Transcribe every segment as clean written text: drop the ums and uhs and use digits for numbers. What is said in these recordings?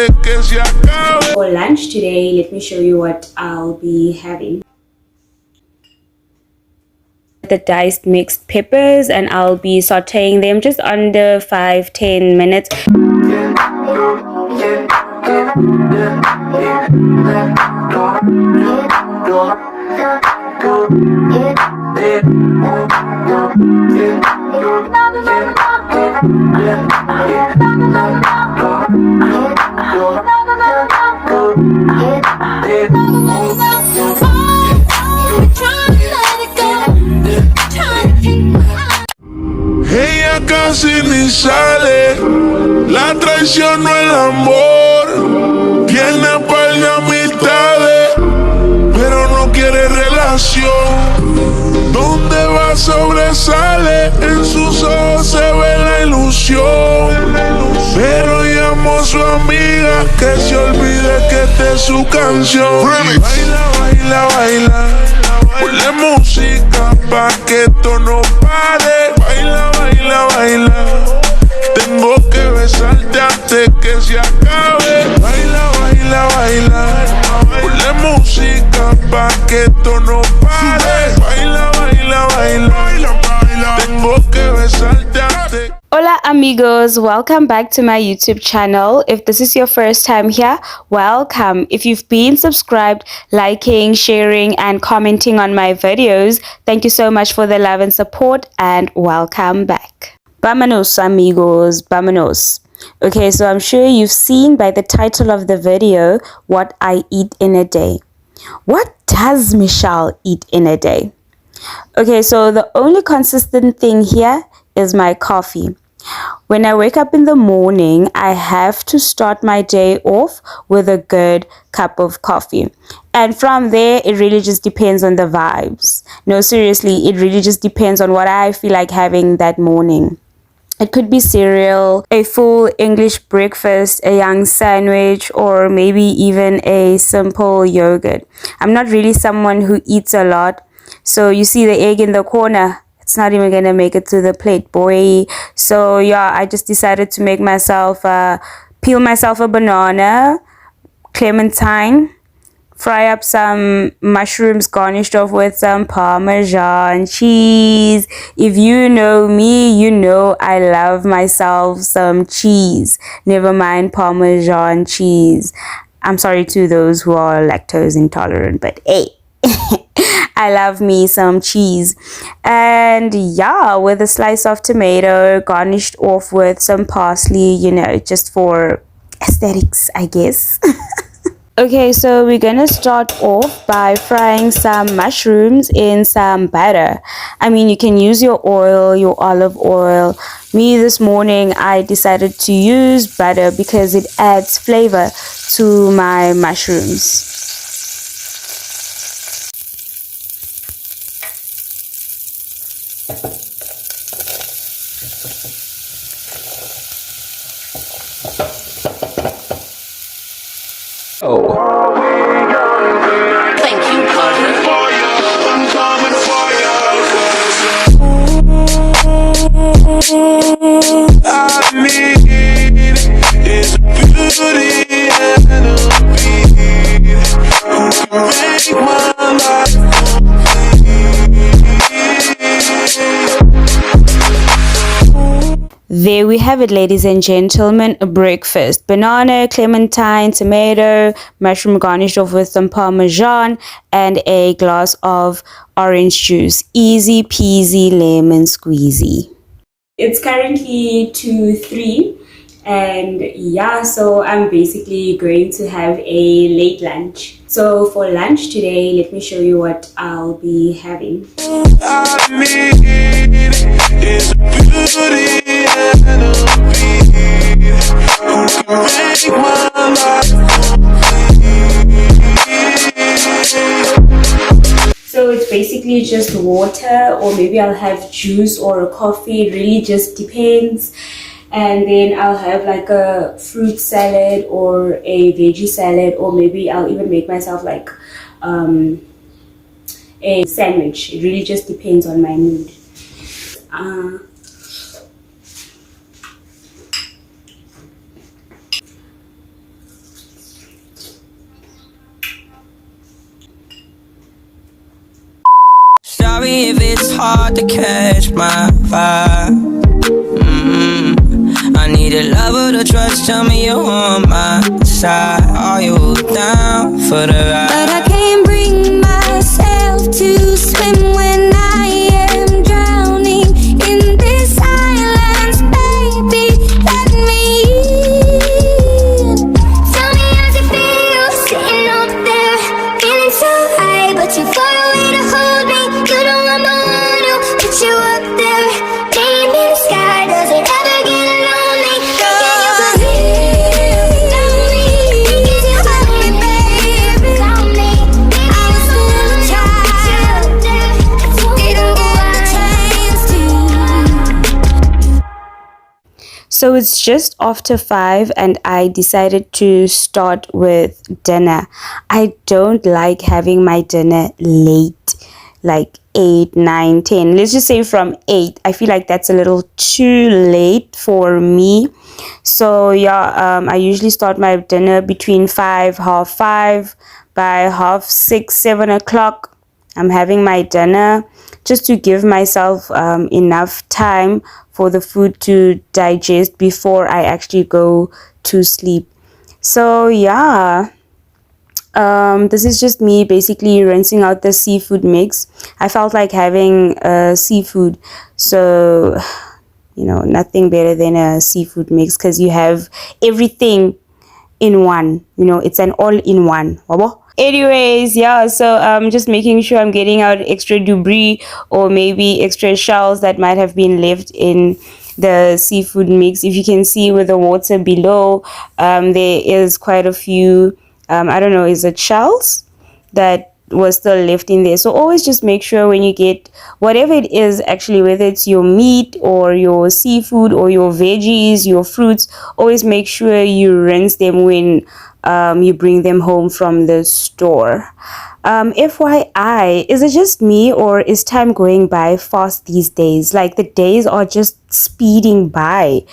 antes que se acabe. For lunch today, let me show you what I'll be having. The diced mixed peppers, and I'll be sauteing them just under 5-10 minutes. Ella casi ni sale, la traición no el amor. Tiene par de amistades, pero no quiere relación. Donde va sobresale, en sus ojos se ve la ilusión. Pero llamó a su amiga que se olvide que esta es su canción. Y baila, baila, baila, ponle música pa' que esto no pare. Baila, baila, baila, tengo que besarte antes que se acabe. Baila, baila, baila, ponle música pa' que esto no pare. Baila, baila, baila, tengo que besarte antes. Hola amigos, welcome back to my YouTube channel. If this is your first time here, welcome. If you've been subscribed, liking, sharing and commenting on my videos, thank you so much for the love and support, and welcome back. Vámonos amigos, vámonos. Okay, so I'm sure you've seen by the title of the video what I eat in a day. What does Michelle eat in a day? Okay, so the only consistent thing here is my coffee. When I wake up in the morning, I have to start my day off with a good cup of coffee. And from there, it really just depends on the vibes. No, seriously, it really just depends on what I feel like having that morning. It could be cereal, a full English breakfast, a young sandwich, or maybe even a simple yogurt. I'm not really someone who eats a lot. So you see the egg in the corner, it's not even gonna make it to the plate, boy. So yeah, I just decided to make myself, peel myself a banana, clementine, fry up some mushrooms garnished off with some Parmesan cheese. If you know me, you know I love myself some cheese. Never mind Parmesan cheese. I'm sorry to those who are lactose intolerant, but hey. I love me some cheese. And yeah, with a slice of tomato garnished off with some parsley, you know, just for aesthetics, I guess. Okay, so we're gonna start off by frying some mushrooms in some butter. I mean, you can use your oil, your olive oil. Me this morning, I decided to use butter because it adds flavor to my mushrooms. Thank you, Carter. I'm coming for you. I need is beauty and a beat who can make my life There we have it, ladies and gentlemen, a breakfast. Banana, clementine, tomato, mushroom garnished off with some Parmesan, and a glass of orange juice. Easy peasy lemon squeezy. It's currently 2:03, and yeah, so I'm basically going to have a late lunch. So for lunch today, let me show you what I'll be having. I need is beauty and a beat who can make my life complete. So it's basically just water, or maybe I'll have juice or a coffee. It really just depends. And then I'll have like a fruit salad or a veggie salad, or maybe I'll even make myself like a sandwich. It really just depends on my mood. sorry if it's hard to catch my vibe. I need a lover to trust, tell me you're on my side. Are you down for the ride? But I can't bring myself to swim when I am drowning in this silence, baby, let me in. Tell me how's it feel, sitting up there, feeling so high, but too far away to hold me. You know I'm the one who put you up there, name in the sky, does it ever get lonely? Can you believe me? Can you hold me, baby? I was still a child, didn't get a chance to. So it's just after 5 and I decided to start with dinner. I don't like having my dinner late, like 8, 9, 10. Let's just say from 8. I feel like that's a little too late for me. So yeah, I usually start my dinner between 5, half 5. By half 6, 7 o'clock, I'm having my dinner just to give myself enough time for the food to digest before I actually go to sleep. So yeah, this is just me basically rinsing out the seafood mix. I felt like having seafood, so nothing better than a seafood mix because you have everything in one. It's an all-in-one. Anyways, yeah, so just making sure I'm getting out extra debris or maybe extra shells that might have been left in the seafood mix. If you can see with the water below, there is quite a few I don't know, is it shells that was still left in there. So always just make sure when you get whatever it is, actually, whether it's your meat or your seafood or your veggies, your fruits, always make sure you rinse them when you bring them home from the store. FYI, is it just me or is time going by fast these days? Like the days are just speeding by,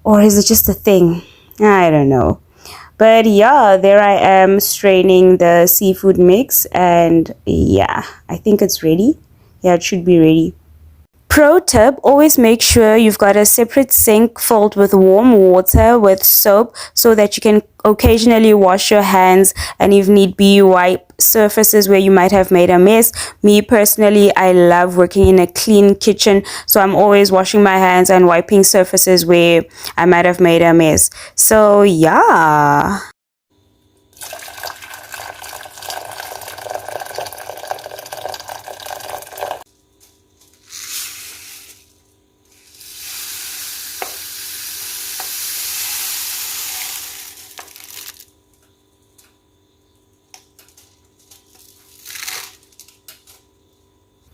or is it just a thing? I don't know. But yeah, there I am straining the seafood mix, and yeah, I think it's ready. Yeah, it should be ready. Pro tip, always make sure you've got a separate sink filled with warm water with soap so that you can occasionally wash your hands and if need be wipe surfaces where you might have made a mess. Me personally, I love working in a clean kitchen, so I'm always washing my hands and wiping surfaces where I might have made a mess. So yeah.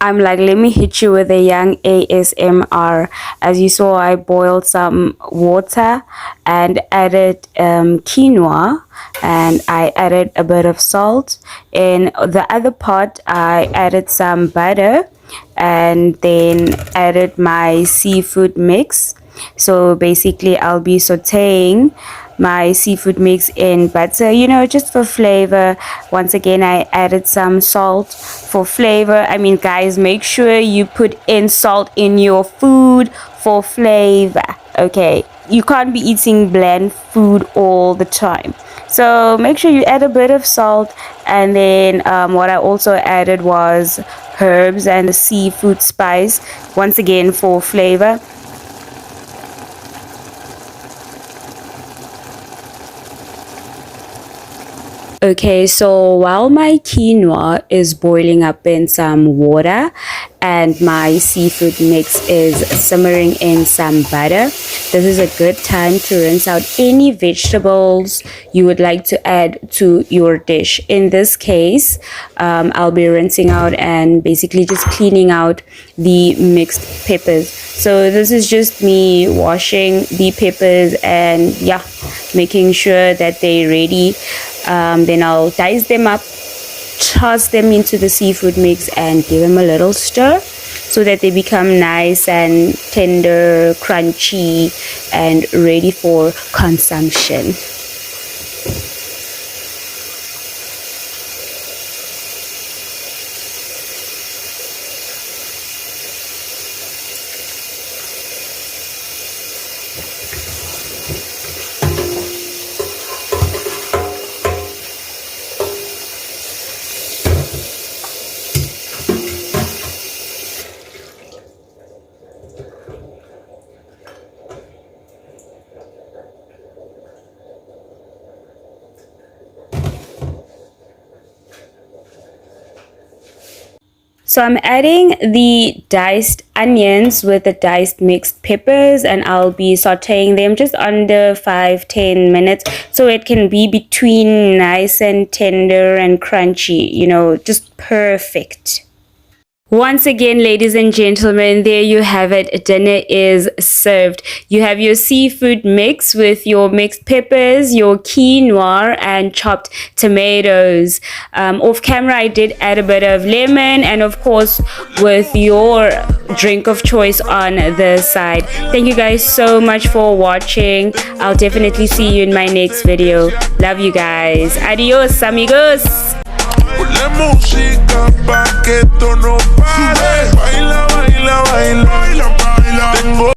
I'm like, let me hit you with a young ASMR. As you saw, I boiled some water and added quinoa, and I added a bit of salt. In the other pot, I added some butter and then added my seafood mix. So basically, I'll be sauteing my seafood mix in butter, just for flavor. Once again, I added some salt for flavor. I mean, guys, make sure you put in salt in your food for flavor, okay? You can't be eating bland food all the time. So make sure you add a bit of salt, and then what I also added was herbs and the seafood spice, once again for flavor. Okay, so while my quinoa is boiling up in some water and my seafood mix is simmering in some butter, this is a good time to rinse out any vegetables you would like to add to your dish. In this case, I'll be rinsing out and basically just cleaning out the mixed peppers. So this is just me washing the peppers and yeah, making sure that they're ready. Then I'll dice them up, toss them into the seafood mix and give them a little stir so that they become nice and tender, crunchy and ready for consumption. So I'm adding the diced onions with the diced mixed peppers, and I'll be sauteing them just under 5-10 minutes so it can be between nice and tender and crunchy, you know, just perfect. Once again, ladies and gentlemen, there you have it. Dinner is served. You have your seafood mix with your mixed peppers, your quinoa, and chopped tomatoes. Off camera, I did add a bit of lemon, and of course, with your drink of choice on the side. Thank you guys so much for watching. I'll definitely see you in my next video. Love you guys. Adios, amigos. Ponle música pa' que esto no pare. Baila, baila, baila. Tengo